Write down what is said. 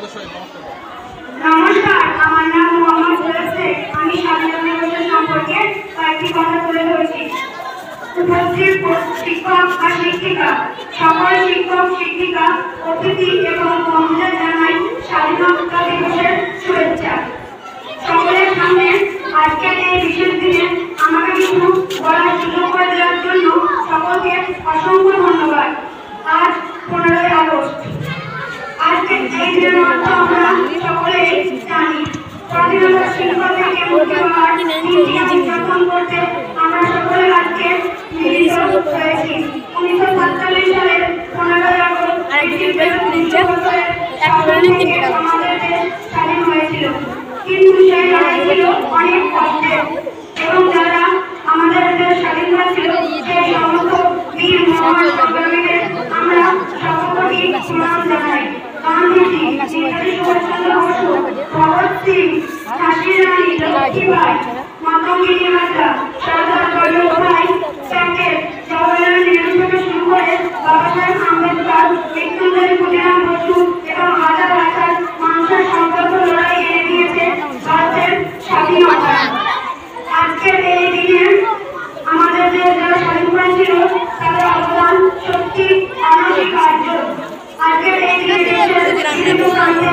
নমস্কার, আমার নাম মোহাম্মদ জুয়েল শেখ। আমি স্বাধীনতা দিবসের সম্পর্কে কয়েকটি কথা তুলে ধরছি। উপস্থিত শিক্ষক বা শিক্ষিকা, সকল শিক্ষক শিক্ষিকা, অতিথি এবং বন্ধুদের জানাই স্বাধীনতা দিবসের শুভেচ্ছা। সকলের সামনে আজকের এই বিশেষ দিনে আমাকে কিছু বলার সুযোগ করে দেওয়ার জন্য সকলকে অসংখ্য ধন্যবাদ। আজ 15ই আগস্ট। আজকে এই দিনের মধ্যে আমরা সকলেই জানি স্বাধীনতা শৃঙ্খলা থেকে মুক্তি পাওয়ার দিনটি উদযাপন করতে আমরা সকলে আজকে মিলিত হয়েছি। 1947 সালের 15ই আগস্ট আমাদের দেশ স্বাধীন হয়েছিল, কিন্তু সেই লড়াই ছিল অনেক কষ্টের এবং যারা আমাদের দেশ স্বাধীন হয়েছিল সেই সমস্ত বীর মহান সংগ্রামীদের আমরা সকলকে প্রণাম জানাই। গান্ধীজি, নেতাজি সুভাষচন্দ্র বসু, ভগৎ সিং, ঝাঁসি রানী লক্ষ্মীবাই, মাতঙ্গিনী হাজরা, সর্দার বল্লভভাই প্যাটেল, জওহরলাল নেহরু থেকে শুরু করে বাবা সাহেব আম্বেদকর, মৃত্যুঞ্জয় ক্ষুদিরাম বসু এবং হাজার হাজার মানুষের সংকল্প লড়াই এনে দিয়েছে ভারতের স্বাধীনতা। আজকের এই দিনে আমাদের যে যারা স্বাধীন হয়েছিল তাদের অবদান সত্যি অনস্বীকার্য। আজকের এই দিনে দেশের বিভিন্ন প্রান্তে